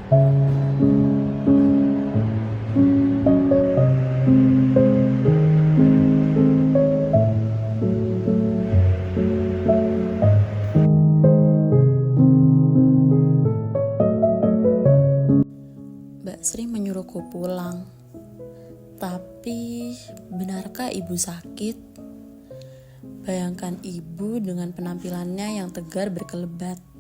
Mbak Sri menyuruhku pulang. Tapi, benarkah ibu sakit? Bayangkan ibu dengan penampilannya yang tegar berkelebat.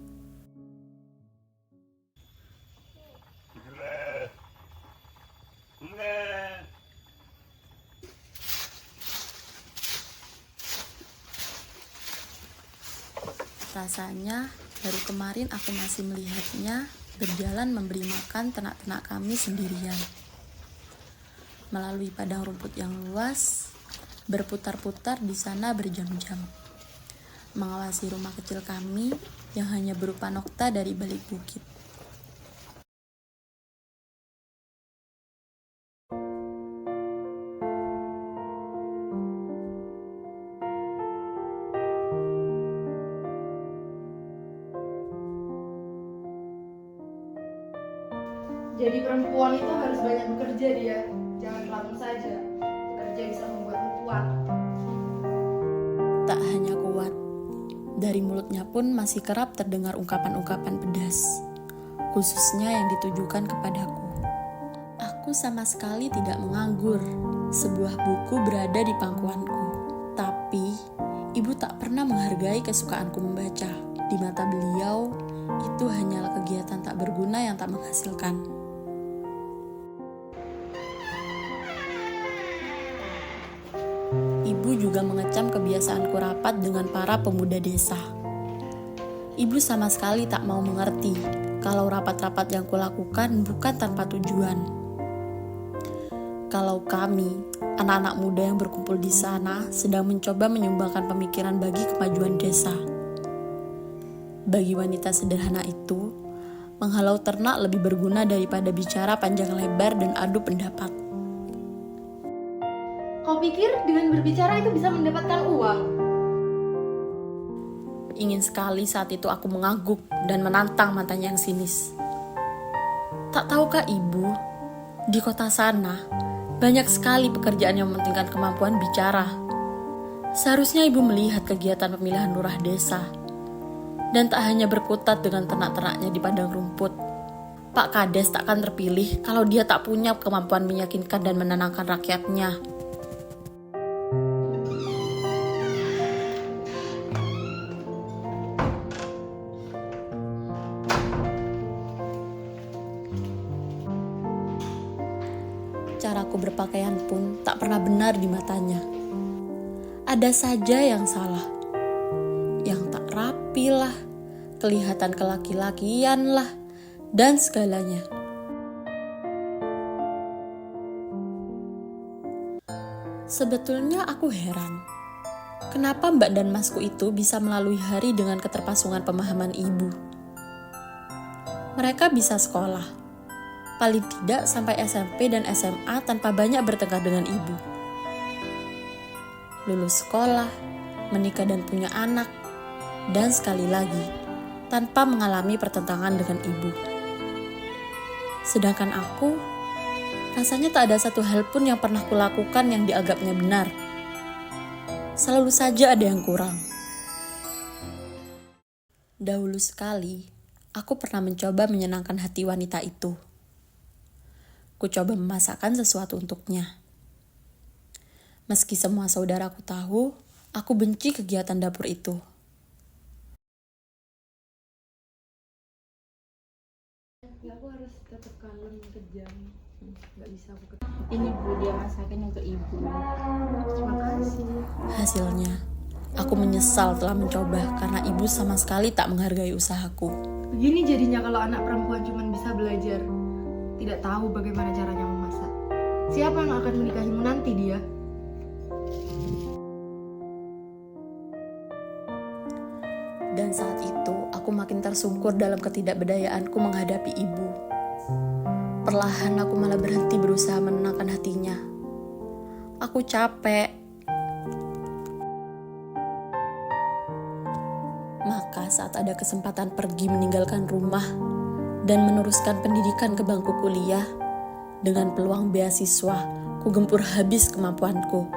Rasanya baru kemarin aku masih melihatnya berjalan memberi makan ternak-ternak kami sendirian. Melalui padang rumput yang luas, berputar-putar di sana berjam-jam. Mengawasi rumah kecil kami yang hanya berupa nokta dari balik bukit. Jadi perempuan itu harus banyak bekerja dia, jangan melamun saja. Bekerja bisa membuatmu kuat. Tak hanya kuat, dari mulutnya pun masih kerap terdengar ungkapan-ungkapan pedas, khususnya yang ditujukan kepadaku. Aku sama sekali tidak menganggur. Sebuah buku berada di pangkuanku, tapi ibu tak pernah menghargai kesukaanku membaca. Di mata beliau, itu hanyalah kegiatan tak berguna yang tak menghasilkan. Ibu juga mengecam kebiasaanku rapat dengan para pemuda desa. Ibu sama sekali tak mau mengerti kalau rapat-rapat yang kulakukan bukan tanpa tujuan. Kalau kami, anak-anak muda yang berkumpul di sana, sedang mencoba menyumbangkan pemikiran bagi kemajuan desa. Bagi wanita sederhana itu, menghalau ternak lebih berguna daripada bicara panjang lebar dan adu pendapat. Kau pikir dengan berbicara itu bisa mendapatkan uang? Ingin sekali saat itu aku mengangguk dan menantang matanya yang sinis. Tak tahukah ibu, di kota sana, banyak sekali pekerjaan yang mementingkan kemampuan bicara. Seharusnya ibu melihat kegiatan pemilihan lurah desa. Dan tak hanya berkutat dengan ternak-ternaknya di padang rumput. Pak Kades tak akan terpilih kalau dia tak punya kemampuan meyakinkan dan menenangkan rakyatnya. Caraku berpakaian pun tak pernah benar di matanya. Ada saja yang salah. Yang tak rapi lah, kelihatan kelaki-lakian lah, dan segalanya. Sebetulnya aku heran, kenapa Mbak dan Masku itu bisa melalui hari dengan keterpasungan pemahaman ibu. Mereka bisa sekolah, paling tidak sampai SMP dan SMA tanpa banyak bertengkar dengan ibu. Lulus sekolah, menikah dan punya anak, dan sekali lagi, tanpa mengalami pertentangan dengan ibu. Sedangkan aku, rasanya tak ada satu hal pun yang pernah kulakukan yang dianggapnya benar. Selalu saja ada yang kurang. Dahulu sekali, aku pernah mencoba menyenangkan hati wanita itu. Ku coba memasakkan sesuatu untuknya. Meski semua saudaraku tahu, aku benci kegiatan dapur itu. Aku harus tetap kalem, kejam. Gak bisa aku Ini Bu, dia masakin untuk Ibu. Terima kasih. Hasilnya, aku menyesal telah mencoba karena ibu sama sekali tak menghargai usahaku. Begini jadinya kalau anak perempuan cuma bisa belajar, tidak tahu bagaimana caranya memasak. Siapa yang akan menikahimu nanti dia? Dan saat itu, aku makin tersungkur dalam ketidakberdayaanku menghadapi ibu. Perlahan aku malah berhenti berusaha menenangkan hatinya. Aku capek. Maka saat ada kesempatan pergi meninggalkan rumah dan meneruskan pendidikan ke bangku kuliah. Dengan peluang beasiswa, ku gempur habis kemampuanku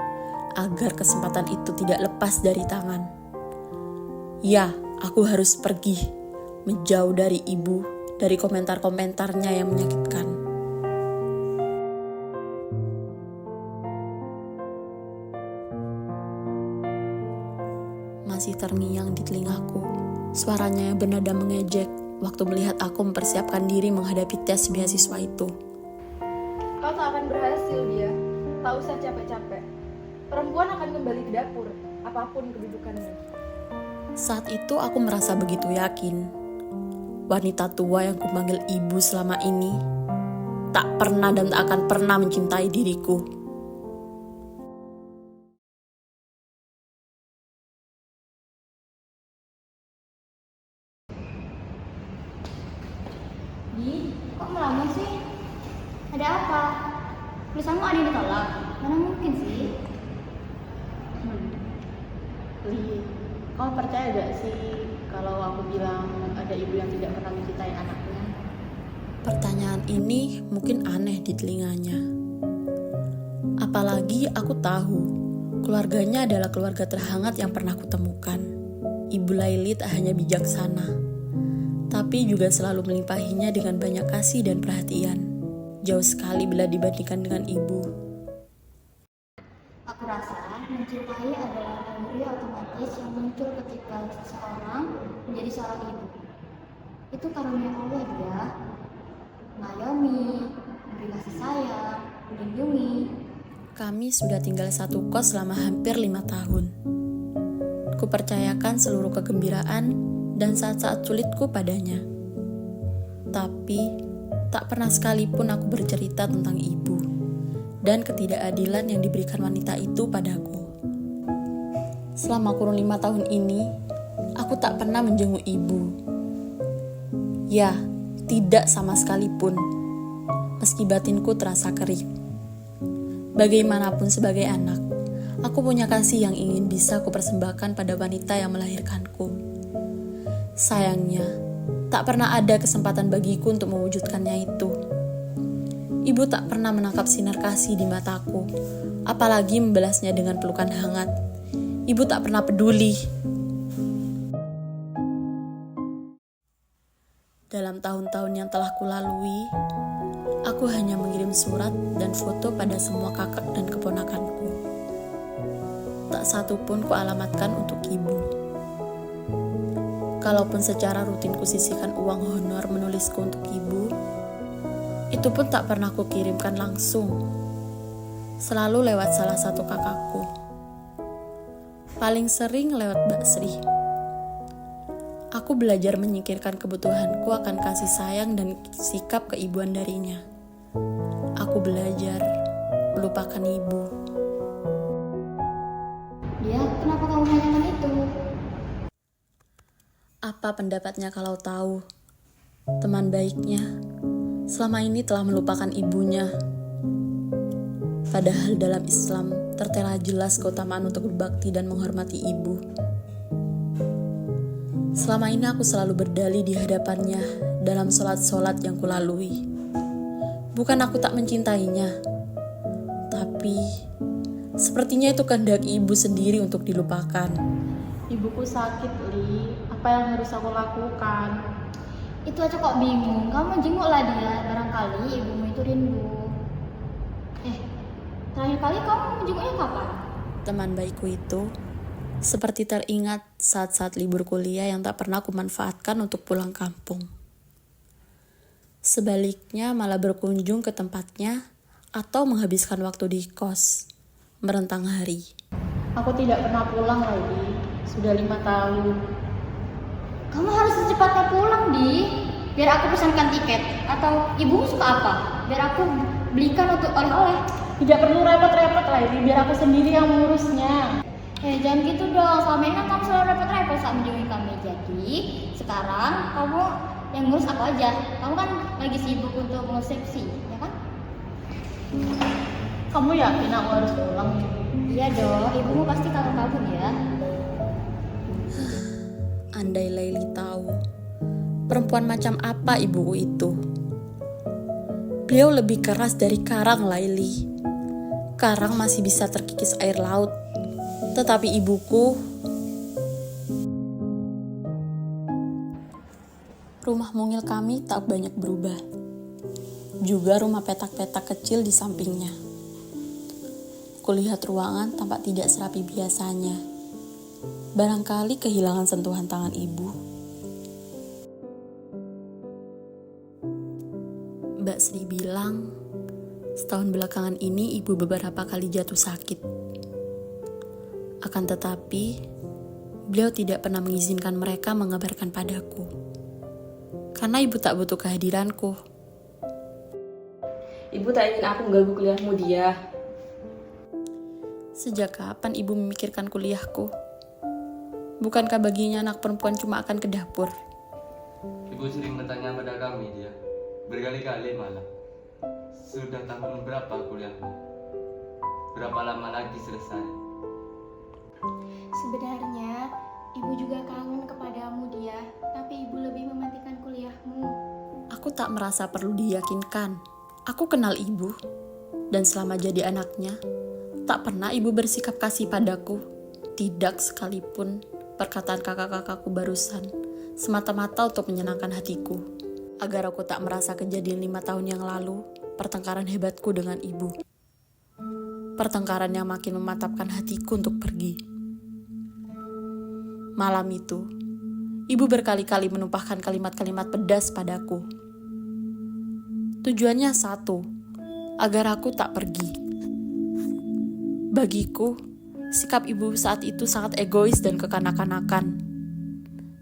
agar kesempatan itu tidak lepas dari tangan. Ya, aku harus pergi, menjauh dari ibu, dari komentar-komentarnya yang menyakitkan. Masih terngiang di telingaku, suaranya yang bernada mengejek waktu melihat aku mempersiapkan diri menghadapi tes beasiswa itu. Kau tak akan berhasil, dia. Tak usah capek-capek. Perempuan akan kembali ke dapur, apapun kedudukannya. Saat itu aku merasa begitu yakin. Wanita tua yang kupanggil ibu selama ini tak pernah dan tak akan pernah mencintai diriku. Di, kok melamun sih? Ada apa? Tulisanmu ada yang ditolak? Mana mungkin sih? Li, kau percaya gak sih kalau aku bilang ada ibu yang tidak pernah mencintai anaknya? Pertanyaan ini mungkin aneh di telinganya. Apalagi aku tahu keluarganya adalah keluarga terhangat yang pernah kutemukan. Ibu Laili tak hanya bijaksana, tapi juga selalu melimpahinya dengan banyak kasih dan perhatian. Jauh sekali bila dibandingkan dengan ibu. Aku rasa mencintai adalah naluri otomatis yang muncul ketika seseorang menjadi seorang ibu. Itu karunia Allah dia. Mengayomi, memberi kasih sayang, melindungi. Kami sudah tinggal satu kos selama hampir 5 tahun. Kupercayakan seluruh kegembiraan dan saat-saat sulitku padanya. Tapi tak pernah sekalipun aku bercerita tentang ibu dan ketidakadilan yang diberikan wanita itu padaku. Selama kurun 5 tahun ini, aku tak pernah menjenguk ibu. Ya, tidak sama sekalipun, meski batinku terasa kering. Bagaimanapun sebagai anak, aku punya kasih yang ingin bisa kupersembahkan pada wanita yang melahirkanku. Sayangnya, tak pernah ada kesempatan bagiku untuk mewujudkannya itu. Ibu tak pernah menangkap sinar kasih di mataku, apalagi membalasnya dengan pelukan hangat. Ibu tak pernah peduli. Dalam tahun-tahun yang telah kulalui, aku hanya mengirim surat dan foto pada semua kakak dan keponakanku. Tak satu pun kualamatkan untuk ibu. Kalaupun secara rutin kusisihkan uang honor menulisku untuk ibu, itu pun tak pernah kukirimkan langsung. Selalu lewat salah satu kakakku. Paling sering lewat Mbak Sri. Aku belajar menyingkirkan kebutuhanku akan kasih sayang dan sikap keibuan darinya. Aku belajar melupakan ibu. Dia, kenapa kamu menanyakan itu? Apa pendapatnya kalau tahu teman baiknya selama ini telah melupakan ibunya? Padahal dalam Islam tertera jelas keutamaan untuk berbakti dan menghormati ibu. Selama ini aku selalu berdalih di hadapannya dalam sholat-sholat yang kulalui. Bukan aku tak mencintainya, tapi sepertinya itu kehendak ibu sendiri untuk dilupakan. Ibuku sakit, Li. Apa yang harus aku lakukan? Itu aja kok bingung. Kamu jenguklah dia, barangkali ibumu itu rindu. Terakhir kali kamu menjenguknya kapan? Teman baikku itu seperti teringat saat-saat libur kuliah yang tak pernah kumanfaatkan untuk pulang kampung. Sebaliknya malah berkunjung ke tempatnya atau menghabiskan waktu di kos, merentang hari. Aku tidak pernah pulang lagi. Sudah 5 tahun. Kamu harus secepatnya pulang, Di. Biar aku pesankan tiket. Atau ibumu suka apa? Biar aku belikan untuk oleh-oleh. Tidak perlu repot-repot lagi, biar aku sendiri yang mengurusnya. Jangan gitu dong. Selama ini kan kamu selalu repot-repot saat menjenguk kami. Jadi, sekarang kamu yang ngurus aku aja. Kamu kan lagi sibuk untuk mengonsepsi, ya kan? Kamu yakin aku harus pulang? Iya dong, ibumu pasti kangen-kangen ya. Andai Laili tahu Perempuan macam apa ibuku itu? Beliau lebih keras dari karang, Laili. Karang masih bisa terkikis air laut, tetapi ibuku... Rumah mungil kami tak banyak berubah. Juga rumah petak-petak kecil di sampingnya. Kulihat ruangan tampak tidak serapi biasanya. Barangkali kehilangan sentuhan tangan ibu. Mbak Sri bilang, setahun belakangan ini ibu beberapa kali jatuh sakit. Akan tetapi, beliau tidak pernah mengizinkan mereka mengabarkan padaku. Karena ibu tak butuh kehadiranku. Ibu tak ingin aku mengganggu kuliahmu, Dia. Sejak kapan ibu memikirkan kuliahku? Bukankah baginya anak perempuan cuma akan ke dapur? Ibu sering bertanya pada kami, Dia. Berkali-kali malah. Sudah tahun berapa kuliahmu? Berapa lama lagi selesai? Sebenarnya, ibu juga kangen kepadamu, Dia. Tapi ibu lebih mementingkan kuliahmu. Aku tak merasa perlu diyakinkan. Aku kenal ibu. Dan selama jadi anaknya, tak pernah ibu bersikap kasih padaku. Tidak sekalipun perkataan kakak-kakakku barusan. Semata-mata untuk menyenangkan hatiku. Agar aku tak merasa kejadian 5 tahun yang lalu, pertengkaran hebatku dengan ibu. Pertengkaran yang makin mematapkan hatiku untuk pergi. Malam itu, ibu berkali-kali menumpahkan kalimat-kalimat pedas padaku. Tujuannya satu, agar aku tak pergi. Bagiku, sikap ibu saat itu sangat egois dan kekanak-kanakan.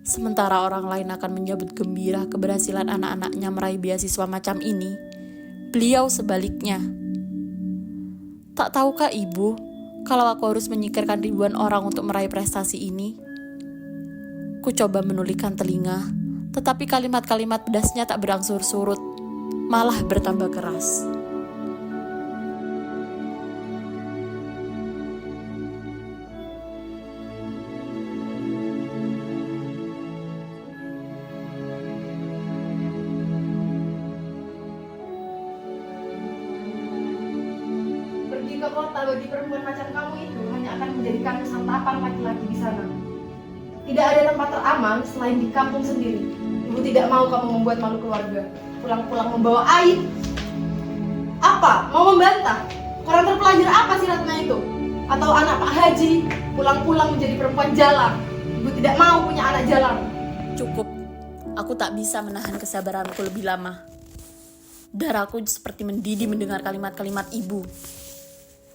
Sementara orang lain akan menyambut gembira keberhasilan anak-anaknya meraih beasiswa macam ini, beliau sebaliknya. Tak tahukah ibu, kalau aku harus menyingkirkan ribuan orang untuk meraih prestasi ini? Ku coba menulikan telinga, tetapi kalimat-kalimat pedasnya tak berangsur surut, malah bertambah keras. Pergi ke kota bagi perempuan macam kamu itu hanya akan menjadikan santapan laki-laki di sana. Tidak ada tempat teraman selain di kampung sendiri. Ibu tidak mau kamu membuat malu keluarga. Pulang-pulang membawa aib. Apa? Mau membantah? Kurang terpelajar apa sih Ratna itu? Atau anak Pak Haji pulang-pulang menjadi perempuan jalan? Ibu tidak mau punya anak jalan. Cukup, aku tak bisa menahan kesabaranku lebih lama. Darahku seperti mendidih mendengar kalimat-kalimat ibu.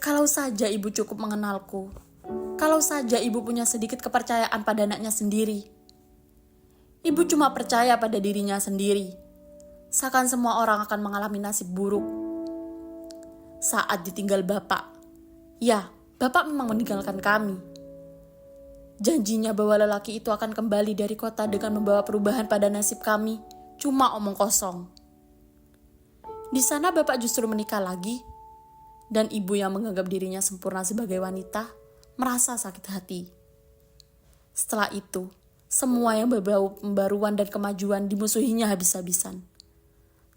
Kalau saja ibu cukup mengenalku, kalau saja ibu punya sedikit kepercayaan pada anaknya sendiri. Ibu cuma percaya pada dirinya sendiri. Seakan semua orang akan mengalami nasib buruk. Saat ditinggal bapak, ya, bapak memang meninggalkan kami. Janjinya bahwa lelaki itu akan kembali dari kota dengan membawa perubahan pada nasib kami, cuma omong kosong. Di sana bapak justru menikah lagi, dan ibu yang menganggap dirinya sempurna sebagai wanita, merasa sakit hati. Setelah itu, semua yang berbau pembaruan dan kemajuan dimusuhinya habis-habisan.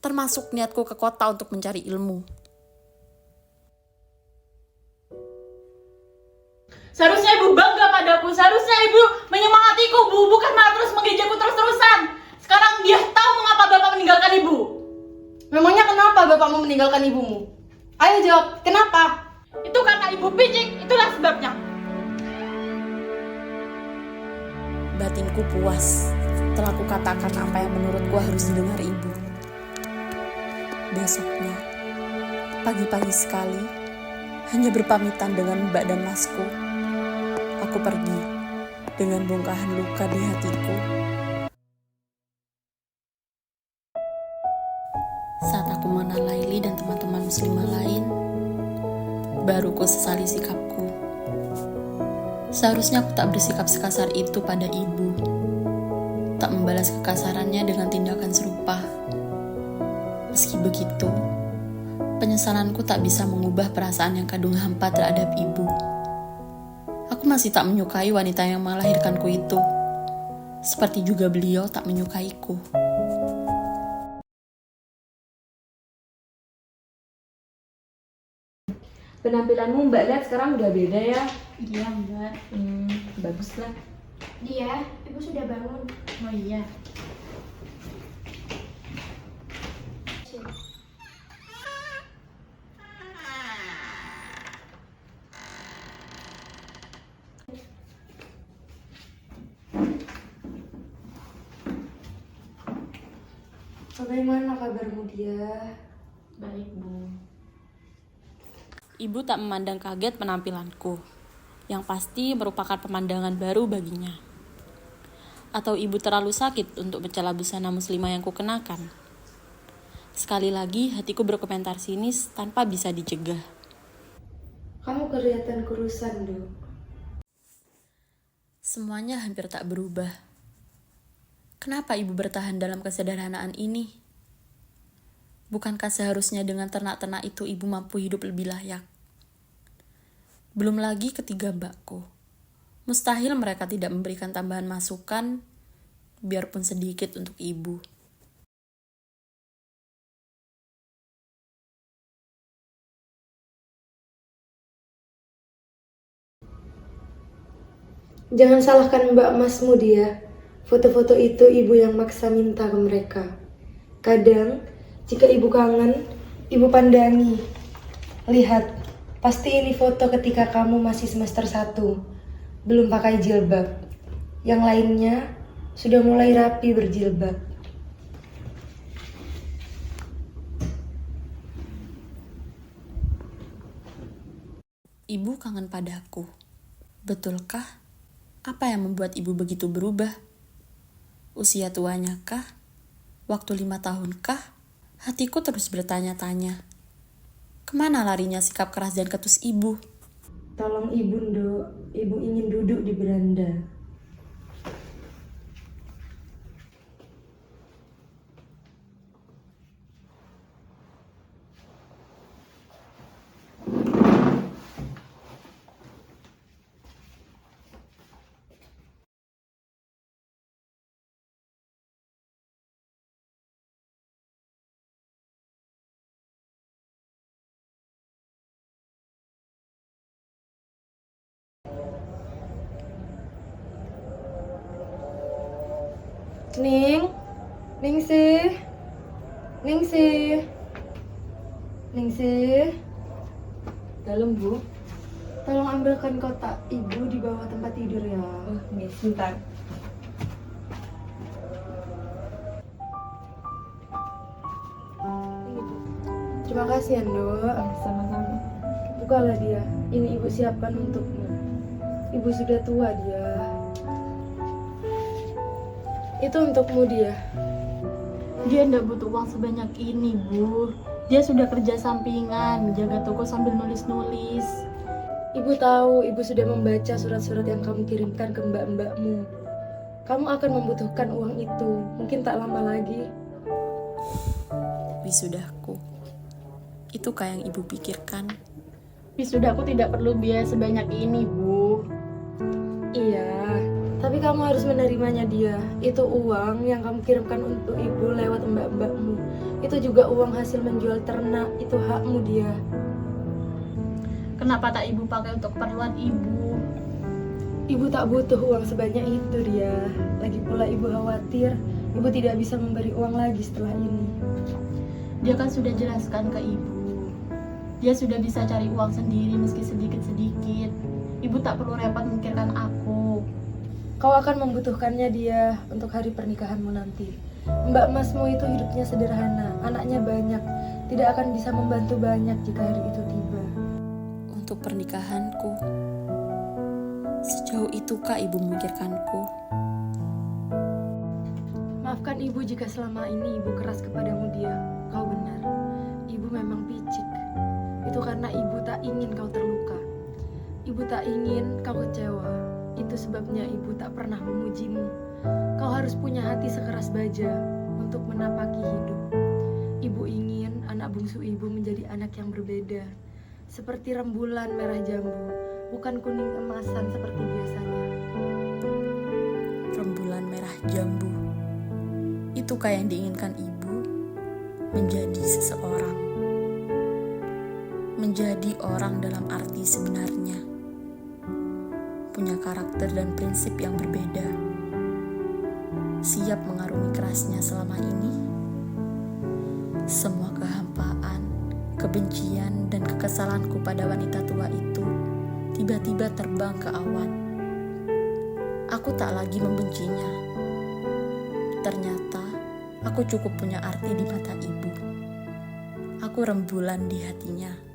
Termasuk niatku ke kota untuk mencari ilmu. Seharusnya ibu bangga padaku, seharusnya ibu menyemangatiku, Bu, bukan malah terus mengejakku terus-terusan. Sekarang dia tahu mengapa bapak meninggalkan ibu. Memangnya kenapa bapakmu meninggalkan ibumu? Ayo jawab, kenapa? Itu karena ibu picik, itulah sebabnya. Batinku puas setelah kukatakan apa yang menurutku harus didengar ibu. Besoknya, pagi-pagi sekali, hanya berpamitan dengan mbak dan masku, aku pergi dengan bongkahan luka di hatiku. Saat aku mengenal Laili dan teman-teman muslimah lain, baru ku sesali sikapku. Seharusnya aku tak bersikap sekasar itu pada ibu. Tak membalas kekasarannya dengan tindakan serupa. Meski begitu, penyesalanku tak bisa mengubah perasaan yang kadung hampa terhadap ibu. Aku masih tak menyukai wanita yang melahirkanku itu. Seperti juga beliau tak menyukaiku. Penampilanmu Mbak lihat sekarang udah beda ya. Iya Mbak. Bagus lah. Dia, ibu sudah bangun. Oh iya. Bagaimana kabarmu dia? Baik Bu. Ibu tak memandang kaget penampilanku, yang pasti merupakan pemandangan baru baginya. Atau ibu terlalu sakit untuk mencela busana muslimah yang kukenakan? Sekali lagi hatiku berkomentar sinis tanpa bisa dicegah. Kamu kelihatan kurusan, Dok. Semuanya hampir tak berubah. Kenapa ibu bertahan dalam kesederhanaan ini? Bukankah seharusnya dengan ternak-ternak itu ibu mampu hidup lebih layak? Belum lagi ketiga mbakku. Mustahil mereka tidak memberikan tambahan masukan, biarpun sedikit untuk ibu. Jangan salahkan Mbak Masmu dia. Foto-foto itu ibu yang maksa minta ke mereka. Kadang, jika ibu kangen, ibu pandangi. Lihat, pasti ini foto ketika kamu masih semester 1. Belum pakai jilbab. Yang lainnya sudah mulai rapi berjilbab. Ibu kangen padaku. Betulkah? Apa yang membuat ibu begitu berubah? Usia tuanya kah? Waktu 5 tahun kah? Hatiku terus bertanya-tanya. Kemana larinya sikap keras dan ketus ibu? Tolong ibu, Nduk. Ibu ingin duduk di beranda. Ningsih, dalam Bu. Tolong ambilkan kotak ibu di bawah tempat tidur ya. Oh, nih, sebentar. Ini, Bu. Terima kasih ya, Nduk. Sama-sama. Bukalah dia. Ini ibu siapkan untukmu. Ibu sudah tua dia. Itu untukmu dia. Dia ndak butuh uang sebanyak ini Bu. Dia sudah kerja sampingan, jaga toko sambil nulis-nulis. Ibu tahu, ibu sudah membaca surat-surat yang kamu kirimkan ke mbak-mbakmu. Kamu akan membutuhkan uang itu, mungkin tak lama lagi. Wisudahku. Itukah yang ibu pikirkan? Wisudaku tidak perlu biaya sebanyak ini Bu. Iya, tapi kamu harus menerimanya dia. Itu uang yang kamu kirimkan untuk ibu lewat mbak-mbakmu. Itu juga uang hasil menjual ternak, itu hakmu dia. Kenapa tak ibu pakai untuk keperluan ibu? Ibu tak butuh uang sebanyak itu dia. Lagi pula ibu khawatir, ibu tidak bisa memberi uang lagi setelah ini. Dia kan sudah jelaskan ke ibu. Dia sudah bisa cari uang sendiri meski sedikit-sedikit. Ibu tak perlu repot memikirkan aku. Kau akan membutuhkannya dia untuk hari pernikahanmu nanti. Mbak Masmu itu hidupnya sederhana, anaknya banyak, tidak akan bisa membantu banyak jika hari itu tiba. Untuk pernikahanku. Sejauh itukah ibu memikirkanku? Maafkan ibu jika selama ini ibu keras kepadamu dia. Kau benar, ibu memang picik. Itu karena ibu tak ingin kau terluka. Ibu tak ingin kau kecewa. Itu sebabnya ibu tak pernah memujimu. Kau harus punya hati sekeras baja untuk menapaki hidup. Ibu ingin anak bungsu ibu menjadi anak yang berbeda. Seperti rembulan merah jambu, bukan kuning emasan seperti biasanya. Rembulan merah jambu. Itukah yang diinginkan ibu? Menjadi seseorang. menjadi orang dalam arti sebenarnya. Punya karakter dan prinsip yang berbeda. Siap mengarungi kerasnya selama ini. Semua kehampaan, kebencian, dan kekesalanku pada wanita tua itu tiba-tiba terbang ke awan. Aku tak lagi membencinya. Ternyata aku cukup punya arti di mata ibu. Aku rembulan di hatinya.